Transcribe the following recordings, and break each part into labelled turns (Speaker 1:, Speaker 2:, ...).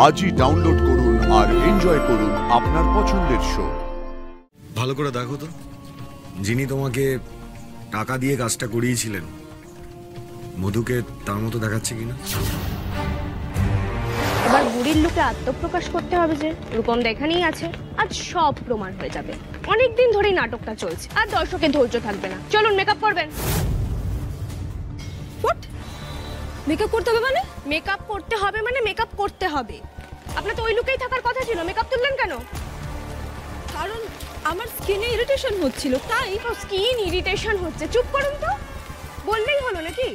Speaker 1: আজই ডাউনলোড করুন আর এনজয় করুন আপনার পছন্দের শো।
Speaker 2: ভালো করে দেখো তো, যিনি তোমাকে টাকা দিয়ে কাজটা করিয়েছিলেন মধুকে তার মতো দেখাচ্ছে কিনা।
Speaker 3: এবার বুড়ির লোকে আত্মপ্রকাশ করতে হবে যে রূপম এখানেই আছে, আজ সব প্রমাণ হয়ে যাবে। অনেকদিন ধরেই নাটকটা চলছে, আর দর্শকের ধৈর্য থাকবে না। চলুন মেকআপ করবেন।
Speaker 4: মেকআপ করতে হবে মানে?
Speaker 3: মেকআপ করতে হবে মানে মেকআপ করতে হবে। আপনার তো ওই লুকেই থাকার কথা ছিল, মেকআপ তুললেন কেন?
Speaker 4: কারণ আমার স্কিনে ইরিটেশন হচ্ছিল, তাই।
Speaker 3: স্কিন ইরিটেশন হচ্ছে? চুপ করুন তো, বললেই হলো নাকি?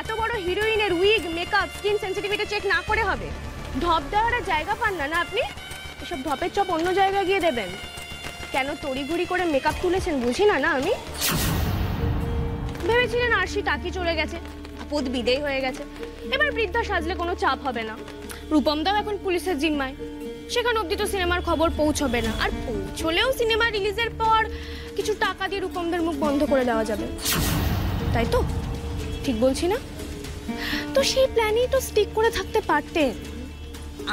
Speaker 3: এত বড় হিরোইনের wig, makeup, skin sensitivity check না করে হবে? ঢপ দেওয়ার জায়গা পান না না আপনি? এসব ঢপের চপ অন্য জায়গায় গিয়ে দেবেন। কেন তড়িঘড়ি করে মেকআপ তুলেছেন বুঝি না না আমি। ভেবেছিলেন আরশি টাকি চলে গেছে, আপদ বিদেয় হয়ে গেছে, এবার বৃদ্ধা সাজলে কোনো চাপ হবে না। রূপম দাও এখন পুলিশের জিম্মায়, সেখানে অবধি তো সিনেমার খবর পৌঁছবে না, আর পৌঁছলেও সিনেমা রিলিজের পর কিছু টাকা দিয়ে রূপমদের মুখ বন্ধ করে দেওয়া যাবে, তাই তো? ঠিক বলছি না? তো সেই প্ল্যানই তো স্টিক করে থাকতে পারতেন।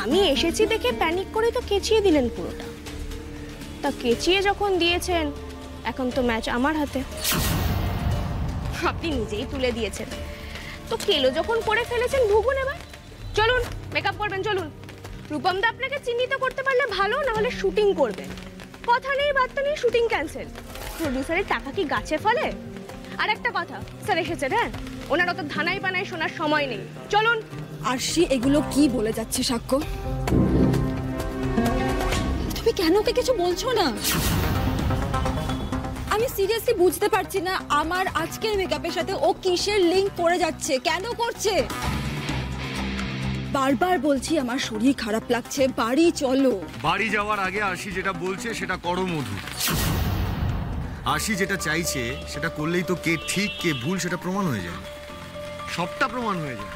Speaker 3: আমি এসেছি দেখে প্যানিক করে তো কেচিয়ে দিলেন পুরোটা। তা কেচিয়ে যখন দিয়েছেন, এখন তো ম্যাচ আমার হাতে। আপনি নিজেই তুলে দিয়েছেন, তো কেলো যখন করে ফেলেছেন ভুগুন এবার। চলুন মেকআপ করবেন, চলুন। রূপম দা আপনাকে চিহ্নিত করতে পারলে ভালো, না হলে শুটিং করবেন। কথা নেই বার্তা নেই, শুটিং ক্যান্সেল। প্রডিউসারের টাকা কি গাছে ফলে? আর একটা কথা, স্যার এসেছে, হ্যাঁ, ওনার অত ধানাই পানায় শোনার সময় নেই। চলুন।
Speaker 4: আরশি এগুলো কি বলে যাচ্ছে সাক্ষ্য? তুমি কেন ওকে কিছু বলছো না? আমি সিরিয়াসলি বুঝতে পারছি না আমার আজকের মেকআপের সাথে ও কিসের লিংক করে যাচ্ছে, কেন করছে? বারবার বলছি আমার শরীর খারাপ লাগছে, বাড়ি চলো।
Speaker 2: বাড়ি যাওয়ার আগে আরশি যেটা বলছে সেটা করো মধু। আরশি যেটা চাইছে সেটা করলেই তো কে ঠিক কে ভুল সেটা প্রমাণ হয়ে যায়, সবটা প্রমাণ হয়ে যায়।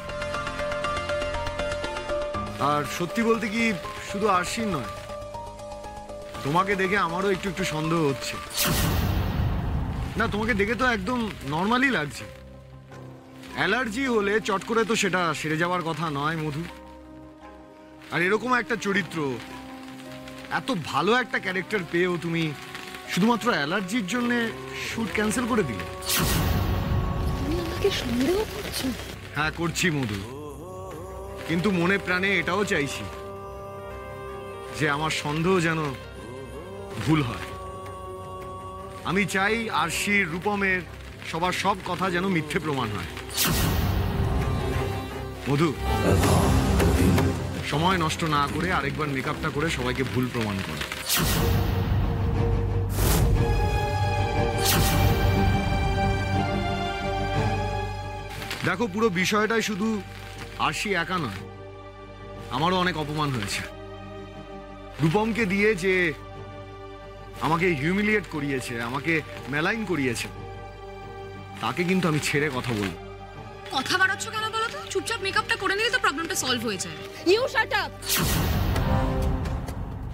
Speaker 2: আর সত্যি বলতে কি, শুধু আরশির নয়, তোমাকে দেখে আমারও একটু একটু সন্দেহ হচ্ছে। না, তোমাকে দেখে তো একদম নর্মালি লাগছে। অ্যালার্জি হলে চট করে তো সেটা সেরে যাওয়ার কথা নয় মধু। আর এরকম একটা চরিত্র, এত ভালো একটা ক্যারেক্টার পেয়েও তুমি শুধুমাত্র অ্যালার্জির জন্য শুট ক্যান্সেল করে দিলে।
Speaker 4: তুমি আমাকে সন্দেহ করছো?
Speaker 2: হ্যাঁ, করছি মধু, কিন্তু মনে প্রাণে এটাও চাইছি যে আমার সন্দেহ যেন ভুল হয়। আমি চাই আরশির, রূপমের, সবার সব কথা যেন মিথ্যে প্রমাণ হয়। মধু, সময় নষ্ট না করে আরেকবার মেকআপটা করে সবাইকে ভুল প্রমাণ করো। দেখো, পুরো বিষয়টাই শুধু আরশি একা নয়, আমারও অনেক অপমান হয়েছে। রূপমকে দিয়ে যে আমাকে হিউমিলিয়েট করিয়েছে, আমাকে মেলাইন করিয়েছে, তাকে কিন্তু আমি ছেড়ে কথা বলবো।
Speaker 5: কথা বাড়াচ্ছ কেন বলো তো? চুপচাপ মেকআপটা করে নিলে তো প্রবলেমটা সলভ হয়ে যায়।
Speaker 4: You shut up.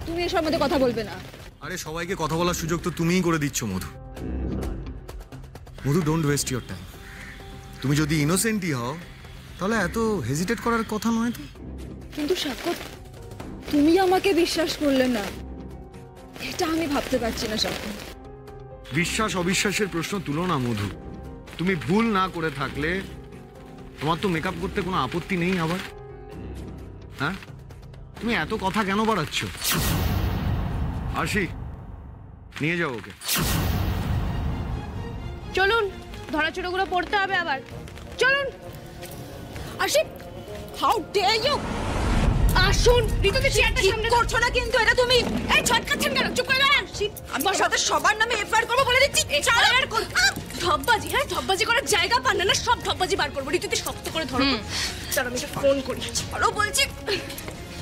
Speaker 4: তুমি এসব মধ্যে কথা বলবে না।
Speaker 2: আরে, সবাইকে কথা বলার সুযোগ তো তুমিই করে দিচ্ছ মধু। মধু, ডোন্ট ওয়েস্ট ইওর টাইম। তুমি যদি ইনোসেন্টই হও তাহলে এত হেজিটেট করার কথা নয় তো।
Speaker 4: কিন্তু সাক্ষ্য, তুমি আমাকে বিশ্বাস করলে না, এটা আমি ভাবতে পারছি না সাক্ষ্য।
Speaker 2: বিশ্বাস অবিশ্বাসের প্রশ্ন তুলো না মধু। তুমি ভুল না করে থাকলে তোমার তো মেকআপ করতে কোনো আপত্তি নেই আবার। হ্যাঁ, তুমি এত কথা কেন বাড়াচ্ছ? আরশি, নিয়ে যাও ওকে।
Speaker 3: চলুন, ধরাচুরোগুলো পড়তে হবে আবার। চলুন।
Speaker 4: আরশি, হাউ ডেয়ার ইউ!
Speaker 3: আসুন। ঋতুকে চেয়ারটা সামনে
Speaker 4: করছো না কিন্তু এটা তুমি।
Speaker 3: এই ছটকাচ্ছেন কেন? চুপ করে দাঁড়ান।
Speaker 4: আমার সাথে সবার নামে এফআইআর করবো বলে দিচ্ছি।
Speaker 3: ধপবাজি, হ্যাঁ, ধপবাজি করার জায়গা পান না, সব ধপবাজি বার করবো। ঋতুতে শক্ত করে ধরো। চলো, আমি ফোন করি।
Speaker 4: আরো বলছি,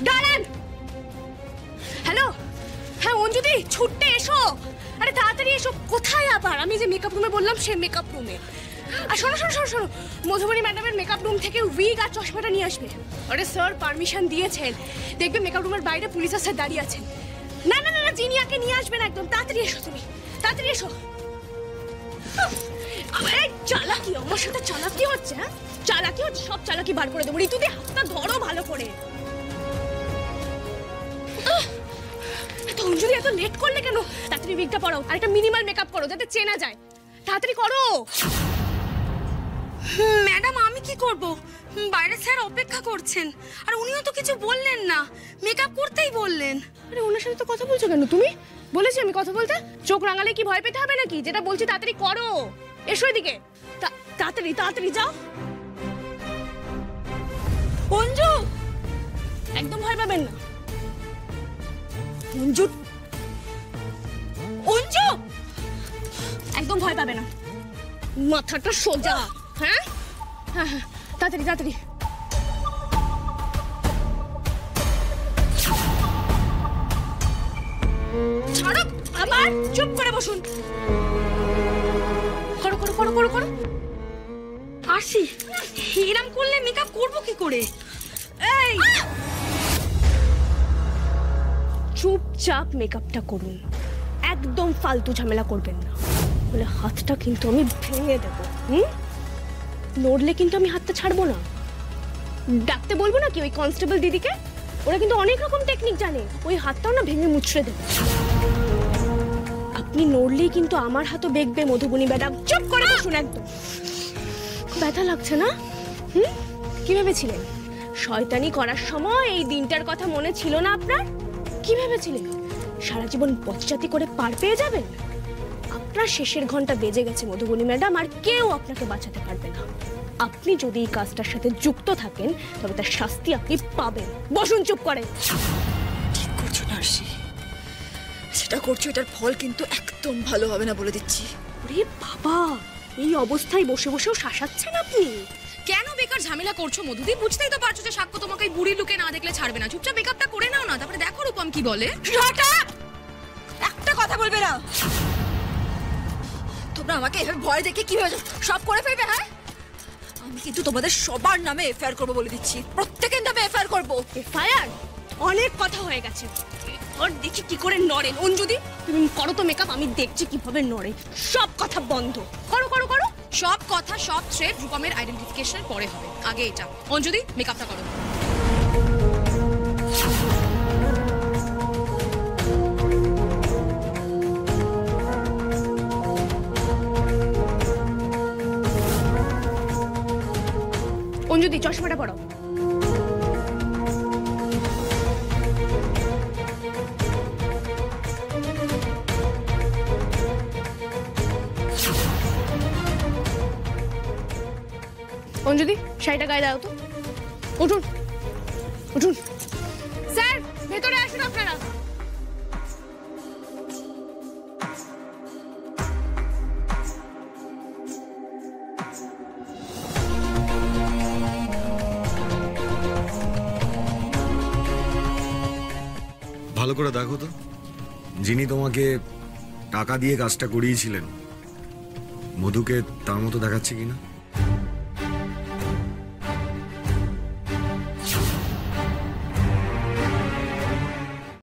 Speaker 3: দাঁড়ান। হ্যালো, হ্যাঁ অঞ্জুদি, ছুটতে এসো। আরে তাড়াতাড়ি এসো। কোথায় আবার? আমি যে মেকআপ রুমে বললাম, সে মেকআপ রুমে। আর শোনো শোনো শোনো শোনো, মধুবনী ম্যাডামের মেকআপ রুম থেকে উইগ আর চশমাটা নিয়ে আসবে। আরে স্যার পারমিশন দিয়েছেন, দেখবে মেকআপ রুমের বাইরে পুলিশ স্যার দাঁড়িয়ে আছেন। না না না, জিনিয়াকে নিয়ে আসবেন একদম। তাড়াতাড়ি এসো, তুমি তাড়াতাড়ি এসো। এই চালাকি, আমার সাথে চালাকি হচ্ছে। হ্যাঁ, চালাকি হচ্ছে, সব চালাকি বার করে দেবো। ঋতুদি, হাতটা ধরো ভালো করে। এত লেট করলে কেন? তাড়াতাড়ি উইগটা পরাও আর একটা মিনিমাল মেকআপ করো যাতে চেনা যায়। তাড়াতাড়ি করো।
Speaker 6: ম্যাডাম আমি কি করব? বাইরে স্যার অপেক্ষা করছেন, আর উনিও তো কিছু বললেন না, মেকআপ করতেই বললেন।
Speaker 3: আরে ওনার সাথে তো কথা বলছো কেন তুমি? বলেছি আমি কথা বলতে? চোখ রাঙালে কি ভয় পেতে হবে নাকি? যেটা বলছি তাড়াতাড়ি করো। এসো এদিকে, তাড়াতাড়ি তাড়াতাড়ি যাও।
Speaker 6: অঞ্জু,
Speaker 3: একদম ভয় পাবেন না।
Speaker 6: অঞ্জু, অঞ্জু,
Speaker 3: একদম ভয় পাবে না। মাথাটা সোজা। হ্যাঁ হ্যাঁ হ্যাঁ, তাড়াতাড়ি তাড়াতাড়ি। ছাড়ো, আবার চুপ করে বসুন। করো করো করো করো করো।
Speaker 6: আরশি, এরম করলে মেকআপ করব কি করে?
Speaker 3: এই চুপচাপ মেকআপটা করুন, একদম ফালতু ঝামেলা করবেন না, বলে হাতটা কিন্তু আমি ভেঙে দেবো। নড়লে কিন্তু আমি হাতটা ছাড়বো না। ডাকতে বলবো না কি ওই কনস্টেবল দিদিকে? ওরা কিন্তু অনেক রকম টেকনিক জানে, ওই হাতটাও না ভেঙে মুচড়ে দেবে। আপনি নড়লেই কিন্তু আমার হাতও বেঁকবে মধুবনী ম্যাডাম। চুপ করে বসুন একদম। ব্যথা লাগছে না? কি ভেবেছিলেন শয়তানি করার সময় এই দিনটার কথা মনে ছিল না আপনার? কি ভেবেছিলেন সারা জীবন বচ্চাতি করে পার পেয়ে যাবেন? আপনার শেষের ঘন্টা বেজে গেছে মধুবনী ম্যাডাম, আর কেউ আপনাকে বাঁচাতে পারবে না। আপনি যদি এই কাজটার সাথে যুক্ত থাকেন তবে তার শাস্তি আপনি পাবেন। বসুন চুপ করে।
Speaker 4: ঠিক করছো না আরশি, সেটা করছো, এটার ফল কিন্তু একদম ভালো হবে না বলে দিচ্ছি।
Speaker 3: ওরে বাবা, এই অবস্থায় বসে বসেও শাসাচ্ছেন আপনি?
Speaker 5: কেন বেকার ঝামেলা করছো মধুদি? বুঝতেই তো পারছো যে সাক্ষ্য তোমাকে এই বুড়ি লুকে না দেখলে ছাড়বে না। চুপচাপ মেকআপটা করে নাও না, তারপরে দেখো রূপম কি বলে।
Speaker 4: Shut up! একটা কথা বলবে না। তোমরা আমাকে এভাবে ভয় দেখে কি হয়ে সব করে ফেলবে? হ্যাঁ, আমি কিন্তু তোমাদের সবার নামে এফআইআর করবো বলে দিচ্ছি, প্রত্যেকের নামে এফআইআর করবো।
Speaker 3: এফআইআর? অনেক কথা হয়ে গেছে। ওর দেখি কি করে নড়েন। অঞ্জুদি তুমি করো তো মেকআপ, আমি দেখছি কিভাবে নড়ে। সব কথা বন্ধ করো করো করো।
Speaker 5: সব কথা সব থ্রেড রূপমের আইডেন্টিফিকেশনের পরে হবে, আগে এটা। অঞ্জুদি মেকআপটা করো।
Speaker 3: অঞ্জুদি চশমাটা পরো। অঞ্জুদি শাড়িটা গায়ে দাও তো। উঠুন উঠুন। স্যার ভেতরে আসুন আপনারা।
Speaker 2: ভালো করে দেখো তো, যিনি তোমাকে টাকা দিয়ে কাজটা করিয়েছিলেন মধুকে তার মতো দেখাচ্ছে কিনা।